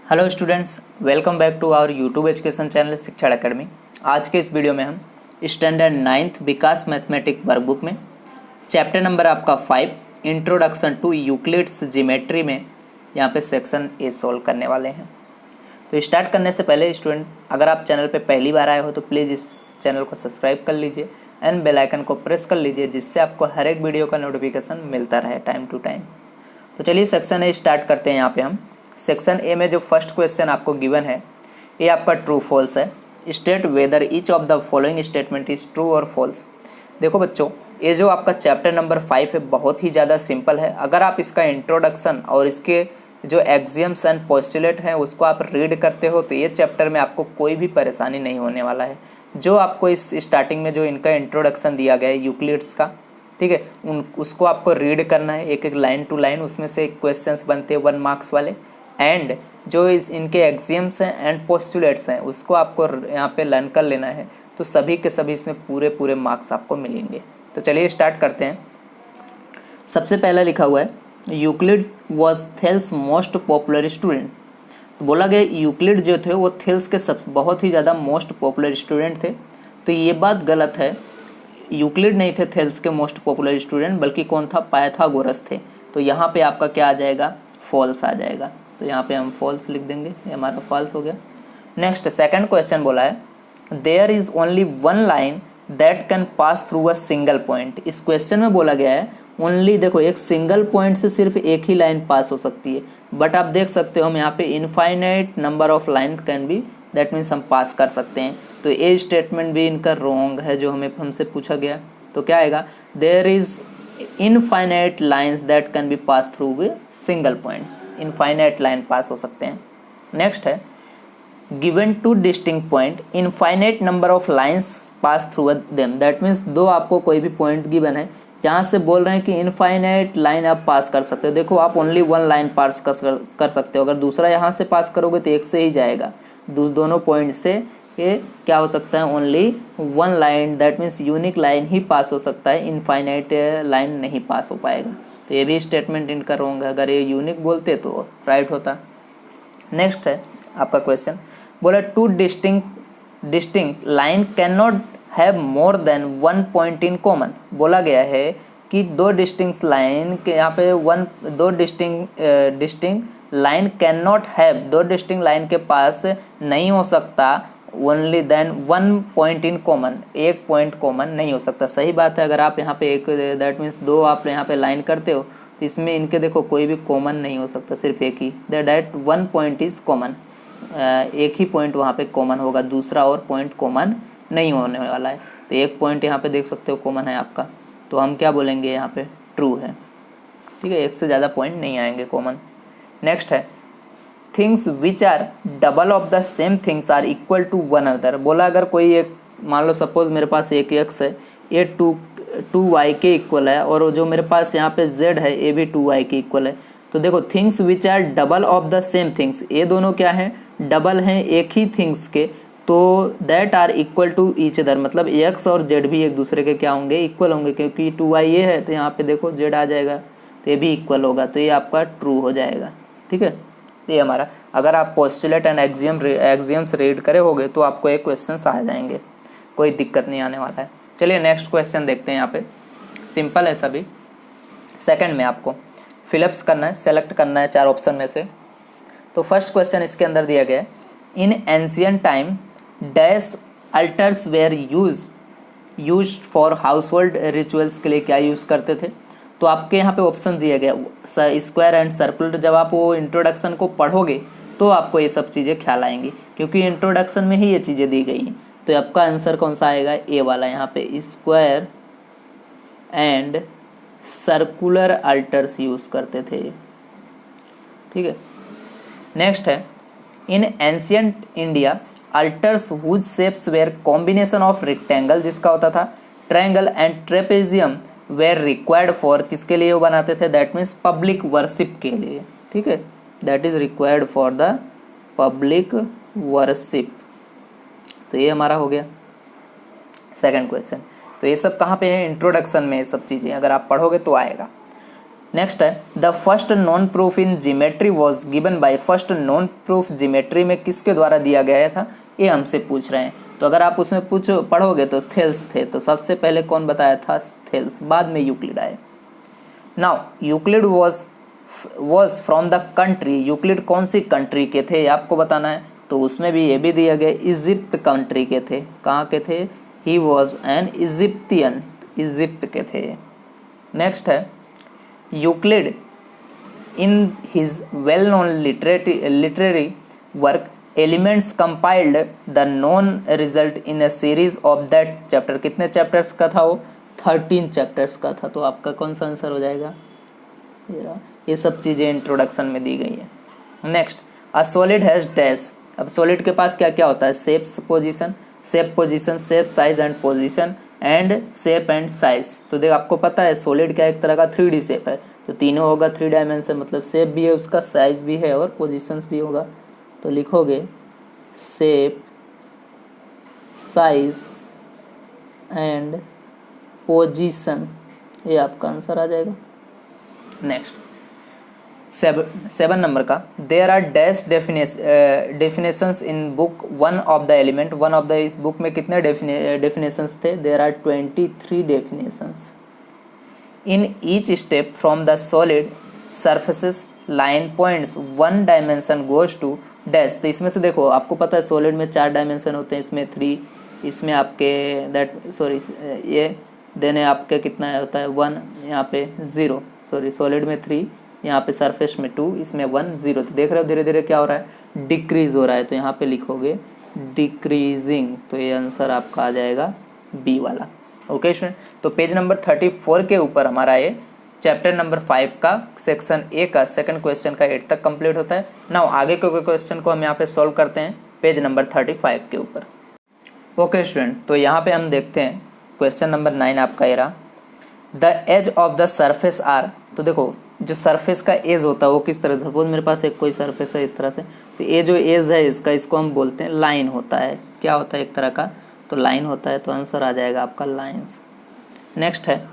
Hello students, welcome back to our YouTube education channel Shiksha academy. आज के इस video में हम standard 9th Vikas mathematic workbook में चैप्टर नंबर आपका 5 इंट्रोडक्शन टू यूक्लिड्स ज्योमेट्री में यहाँ पे सेक्शन ए सॉल्व करने वाले हैं। तो स्टार्ट करने से पहले स्टूडेंट, अगर आप चैनल पे पहली बार आए हो तो प्लीज़ इस चैनल को सब्सक्राइब कर लीजिए एंड बेल आइकन को प्रेस कर लीजिए, जिससे आपको हर एक वीडियो का नोटिफिकेशन मिलता रहे टाइम टू टाइम। तो चलिए सेक्शन ए स्टार्ट करते हैं। यहाँ पे हम सेक्शन ए में जो फर्स्ट क्वेश्चन आपको गिवन है ये आपका ट्रू फॉल्स है। State whether each of the following statement is true और फॉल्स। देखो बच्चों, ये जो आपका चैप्टर नंबर 5 है बहुत ही ज़्यादा सिंपल है। अगर आप इसका इंट्रोडक्शन और इसके जो एक्सियम्स एंड पोस्टुलेट हैं उसको आप रीड करते हो तो ये चैप्टर में आपको कोई भी परेशानी नहीं होने वाला है। जो आपको इस स्टार्टिंग में जो इनका इंट्रोडक्शन दिया गया है यूक्लिड्स का, ठीक है, उसको आपको रीड करना है एक एक लाइन टू लाइन। उसमें से क्वेश्चंस बनते हैं 1 मार्क्स वाले, एंड जो इनके एक्सियम्स हैं एंड पोस्टुलेट्स हैं उसको आपको यहाँ पे लर्न कर लेना है। तो सभी के सभी इसमें पूरे पूरे मार्क्स आपको मिलेंगे। तो चलिए स्टार्ट करते हैं। सबसे पहला लिखा हुआ है Euclid was Thales most popular student. तो बोला गया यूक्लिड जो थे वो थेल्स के सब बहुत ही ज़्यादा मोस्ट पॉपुलर स्टूडेंट थे। तो ये बात गलत है, यूक्लिड नहीं थे थेल्स के मोस्ट पॉपुलर स्टूडेंट, बल्कि कौन था, पाइथागोरस थे। तो यहाँ पे आपका क्या आ जाएगा, फॉल्स आ जाएगा। तो यहाँ पे हम फॉल्स लिख देंगे, ये हमारा फॉल्स हो गया। नेक्स्ट सेकंड क्वेश्चन बोला है there is only one line that can pass through a single point. इस क्वेश्चन में बोला गया है ओनली, देखो एक सिंगल पॉइंट से सिर्फ एक ही लाइन पास हो सकती है, बट आप देख सकते हो हम यहाँ पे infinite number of line can be, that means हम पास कर सकते हैं। तो ये स्टेटमेंट भी इनका रॉन्ग है जो हमें हमसे पूछा गया। तो क्या आएगा, there is infinite lines that can be pass through with single points. Infinite line pass हो सकते हैं। नेक्स्ट है given two distinct point infinite number of lines pass through them. That means दो आपको कोई भी पॉइंट गिवन है, यहाँ से बोल रहे हैं कि इनफाइनाइट लाइन आप पास कर सकते हो। देखो आप ओनली 1 लाइन पास कर सकते हो, अगर दूसरा यहाँ से पास करोगे तो एक से ही जाएगा। दोनों पॉइंट से ये क्या हो सकता है, only 1 line, that means unique line ही पास हो सकता है, इनफाइनाइट लाइन नहीं पास हो पाएगा। तो ये भी स्टेटमेंट इनका रॉन्ग है, अगर ये यूनिक बोलते तो राइट होता। नेक्स्ट है आपका क्वेश्चन, बोला two distinct line can not have more than 1 point in common. बोला गया है कि दो डिस्टिंक्ट लाइन के यहाँ पे दो distinct line can not have, दो डिस्टिंक्ट लाइन के पास नहीं हो सकता only then 1 point in common, एक पॉइंट कॉमन नहीं हो सकता। सही बात है, अगर आप यहाँ पे एक, दैट मीन्स दो आप यहाँ पे लाइन करते हो तो इसमें इनके देखो कोई भी कॉमन नहीं हो सकता, सिर्फ एक ही, दैट 1 पॉइंट इज कॉमन। एक ही पॉइंट वहाँ पे कॉमन होगा, दूसरा और पॉइंट कॉमन नहीं होने वाला है। तो एक पॉइंट यहाँ पे देख सकते हो कॉमन है आपका, तो हम क्या बोलेंगे यहाँ पे, ट्रू है। ठीक है, एक से ज़्यादा पॉइंट नहीं आएंगे कॉमन। नेक्स्ट है things which are double of the same things are equal to one other. बोला अगर कोई एक, मान लो सपोज मेरे पास एक एक्स है, ये टू वाई के इक्वल है, और जो मेरे पास यहाँ पे जेड है ये भी 2y के इक्वल है। तो देखो things which are double of the same things, ये दोनों क्या है, डबल हैं एक ही थिंग्स के, तो that are equal to each other. मतलब एक्स और जेड भी एक दूसरे के क्या होंगे, इक्वल होंगे, क्योंकि 2y ये है तो यहाँ पे देखो जेड आ जाएगा तो ये भी इक्वल होगा, तो ये आपका ट्रू हो जाएगा। ठीक है, ये हमारा, अगर आप पोस्टुलेट एंड एक्सियम्स रीड करे होगे तो आपको एक क्वेश्चन आ जाएंगे, कोई दिक्कत नहीं आने वाला है। चलिए नेक्स्ट क्वेश्चन देखते हैं। यहाँ पे सिंपल है सभी। सेकंड में आपको फिलअप्स करना है, सेलेक्ट करना है 4 ऑप्शन में से। तो फर्स्ट क्वेश्चन इसके अंदर दिया गया है in ancient time dash altars were use for household rituals के लिए क्या यूज़ करते थे। तो आपके यहाँ पे ऑप्शन दिया गया स्क्वायर एंड सर्कुलर। जब आप वो इंट्रोडक्शन को पढ़ोगे तो आपको ये सब चीज़ें ख्याल आएंगी, क्योंकि इंट्रोडक्शन में ही ये चीज़ें दी गई हैं। तो आपका आंसर कौन सा आएगा, ए वाला, यहाँ पे square and circular altars use करते थे। ठीक है, नेक्स्ट है in ancient India altars whose shapes were combination of rectangle, जिसका होता था triangle, and trapezium were required for, किसके लिए वो बनाते थे, दैट मीन्स पब्लिक वर्शिप के लिए। ठीक है, that is required for the public worship. तो ये हमारा हो गया सेकंड क्वेश्चन। तो ये सब कहाँ पे है, इंट्रोडक्शन में ये सब चीज़ें अगर आप पढ़ोगे तो आएगा। नेक्स्ट है the first non proof in geometry was given by, first non proof geometry में किसके द्वारा दिया गया था, ये हमसे पूछ रहे हैं। तो अगर आप उसमें पढ़ोगे तो थेल्स थे, तो सबसे पहले कौन बताया था, थेल्स, बाद में यूक्लिड आए। Now Euclid was from the country, Euclid कौन सी कंट्री के थे आपको बताना है, तो उसमें भी ये भी दिया गया इजिप्ट कंट्री के थे। कहाँ के थे, ही वॉज एन इजिप्टियन, इजिप्ट के थे। नेक्स्ट है Euclid in his well known literary work elements compiled the known result in a series of that chapter, कितने चैप्टर्स का था वो, 13 चैप्टर्स का था। तो आपका कौन सा आंसर हो जाएगा, ये सब चीज़ें इंट्रोडक्शन में दी गई है। Next a solid has dash, अब सॉलिड के पास क्या क्या होता है, shape position, shape size and position and shape and size. तो देख आपको पता है सॉलिड क्या एक तरह का 3D शेप है, तो तीनों होगा 3 डायमेंशन, मतलब शेप भी है उसका, साइज भी है और पोजीशंस भी होगा। तो लिखोगे शेप साइज एंड पोजीशन, ये आपका आंसर आ जाएगा। नेक्स्ट 7 नंबर का, there are dash definitions in book one of the element, one of the, इस बुक में कितने डेफिनेशंस थे, there are 23 definitions. In each step from the solid surfaces line points 1 dimension goes to dash. तो इसमें से देखो आपको पता है सॉलिड में 4 डायमेंशन होते हैं, इसमें 3, इसमें आपके ये देने आपके कितना होता है 1, यहाँ पे 0, सॉलिड में 3, यहाँ पे सरफेस में 2, इसमें 1 0। तो देख रहे हो धीरे धीरे क्या हो रहा है, डिक्रीज हो रहा है, तो यहाँ पे लिखोगे डिक्रीजिंग, तो ये आंसर आपका आ जाएगा बी वाला। ओके स्टूडेंट, तो पेज नंबर 34 के ऊपर हमारा ये चैप्टर नंबर 5 का सेक्शन ए का सेकंड क्वेश्चन का 8 तक कंप्लीट होता है। नाउ आगे के क्वेश्चन को हम यहाँ पे सॉल्व करते हैं पेज नंबर 35 के ऊपर। ओके स्टूडेंट, तो यहाँ पे हम देखते हैं क्वेश्चन नंबर 9 आपका ये रहा, the edge of the surface are. तो देखो जो सरफेस का एज होता है वो किस तरह, सपोज मेरे पास एक कोई सरफेस है इस तरह से, तो ये जो एज है इसका, इसको हम बोलते हैं लाइन होता है, क्या होता है एक तरह का, तो लाइन होता है, तो आंसर आ जाएगा आपका लाइन्स। नेक्स्ट है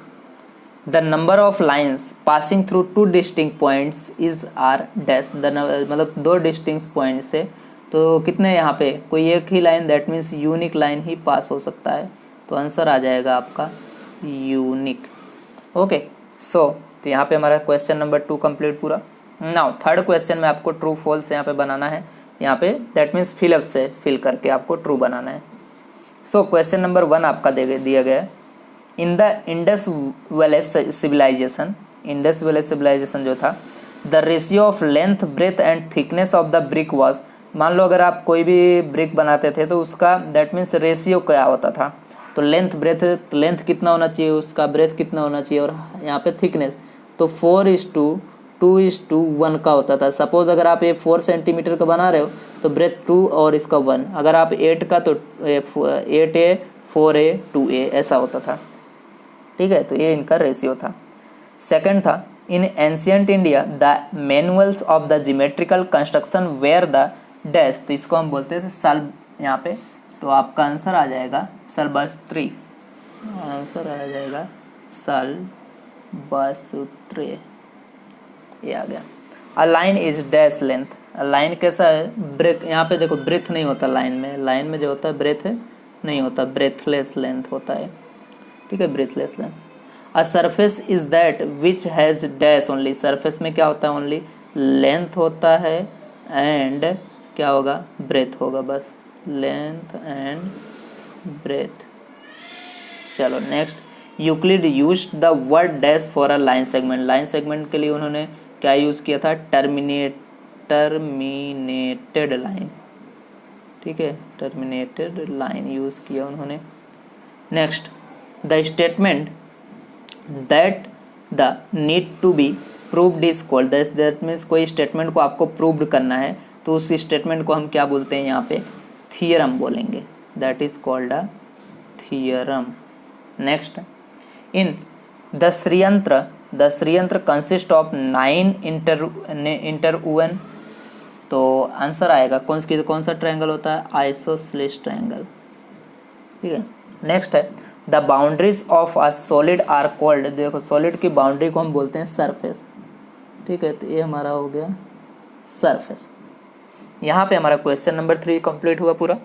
the number of lines passing through 2 distinct points is are dash, मतलब 2 डिस्टिंक्ट पॉइंट से, तो कितने यहाँ पे कोई एक ही line, that means unique line ही पास हो सकता है, तो आंसर आ जाएगा आपका यूनिक। ओके सो तो यहाँ पे हमारा क्वेश्चन नंबर 2 कंप्लीट पूरा। नाउ थर्ड क्वेश्चन में आपको ट्रू फॉल्स यहाँ पे बनाना है, यहाँ पे दैट मीन्स फिलअप से फिल करके आपको ट्रू बनाना है। सो क्वेश्चन नंबर 1 आपका दिया गया है, in the Indus valley civilization, Indus valley civilization जो था, the ratio of length breadth and thickness of the brick was, मान लो अगर आप कोई भी ब्रिक बनाते थे तो उसका दैट मीन्स रेशियो क्या होता था, तो लेंथ ब्रेथ, लेंथ कितना होना चाहिए उसका, ब्रेथ कितना होना चाहिए, और यहाँ पे थिकनेस तो 4:2:1 का होता था। सपोज अगर आप ये 4 सेंटीमीटर का बना रहे हो तो ब्रेथ 2 और इसका 1, अगर आप 8 का तो 8A 4A 2A ऐसा होता था, ठीक है, तो ये इनका रेशियो था। सेकंड था in ancient India the manuals of the geometrical construction were the dash, तो इसको हम बोलते थे सल, यहाँ पे तो आपका आंसर आ जाएगा सलबस्त्री, आंसर आ जाएगा सलबस्त्री, ये आ गया। A line is dash length, line कैसा है, ब्रेक, यहाँ पे देखो ब्रेथ नहीं होता लाइन में जो होता है ब्रेथ है नहीं होता, ब्रेथलेस लेंथ होता है, ठीक है, breathless length. A surface is that which has dash only, surface में क्या होता है, ओनली लेंथ होता है एंड क्या होगा, ब्रेथ होगा, बस लेंथ एंड ब्रेथ। चलो next, Euclid used the word dash for a line segment, line segment के लिए उन्होंने क्या यूज़ किया था, टर्मिनेटेड लाइन, ठीक है, टर्मिनेटेड लाइन यूज़ किया उन्होंने। Next the statement that the need to be proved is called, that means कोई स्टेटमेंट को आपको प्रूव्ड करना है तो उस स्टेटमेंट को हम क्या बोलते हैं, यहाँ पे थियरम बोलेंगे, that is called a theorem. Next in the Sri Yantra consist of 9 interwoven, तो आंसर आएगा कौन सा ट्रायंगल होता है, आइसोसेलेस ट्रायंगल, ठीक है। नेक्स्ट है the boundaries of a solid are called, देखो सॉलिड की बाउंड्री को हम बोलते हैं सरफेस, ठीक है, तो ये हमारा हो गया सरफेस। यहाँ पे हमारा क्वेश्चन नंबर 3 कंप्लीट हुआ पूरा।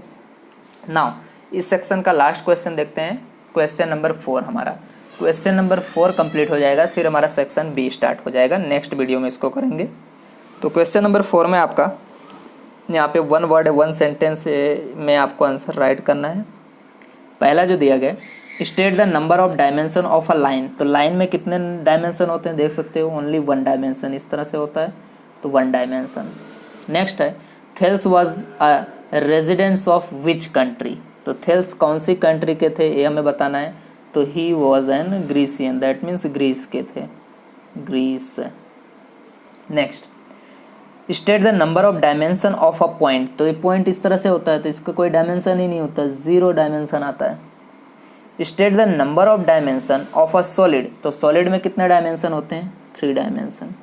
नाउ इस सेक्शन का लास्ट क्वेश्चन देखते हैं, क्वेश्चन नंबर 4 हमारा। क्वेश्चन नंबर 4 कंप्लीट हो जाएगा, फिर हमारा सेक्शन बी स्टार्ट हो जाएगा, नेक्स्ट वीडियो में इसको करेंगे। तो क्वेश्चन नंबर 4 में आपका यहाँ पे 1 वर्ड 1 सेंटेंस में आपको आंसर राइट करना है। पहला जो दिया गया, state the number of dimension of a line, तो लाइन में कितने डायमेंशन होते हैं देख सकते हो, ओनली 1 डायमेंशन, इस तरह से होता है, तो 1 डायमेंशन। नेक्स्ट है Thales was a residence of which country, तो थेल्स कौन सी कंट्री के थे ये हमें बताना है, तो he was an Grecian, that means Greece के थे, Greece. Next state the number of dimension of a point, तो ये पॉइंट इस तरह से होता है तो इसका कोई डायमेंशन ही नहीं होता, 0 डायमेंशन आता है। State the number of dimension of a solid, तो सॉलिड में कितने डायमेंशन होते हैं, 3 डायमेंशन,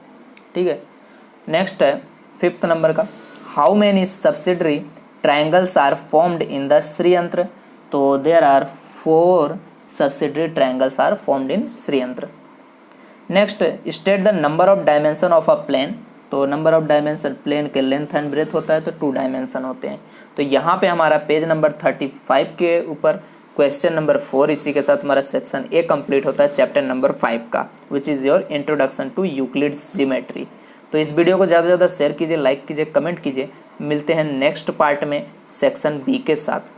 ठीक है। नेक्स्ट है 5th नंबर का, how many subsidiary triangles are formed in the Sri Yantra, तो there are 4 subsidiary triangles are formed in Sri Yantra. Next state the number of dimension of a plane, तो नंबर ऑफ डायमेंशन प्लेन के length and breadth होता है तो 2 dimension होते हैं। तो यहाँ पे हमारा पेज नंबर 35 के ऊपर क्वेश्चन नंबर 4, इसी के साथ हमारा सेक्शन ए कंप्लीट होता है चैप्टर नंबर 5 का, which is your introduction to Euclid's geometry. तो इस वीडियो को ज़्यादा से ज़्यादा शेयर कीजिए, लाइक कीजिए, कमेंट कीजिए। मिलते हैं नेक्स्ट पार्ट में सेक्शन बी के साथ।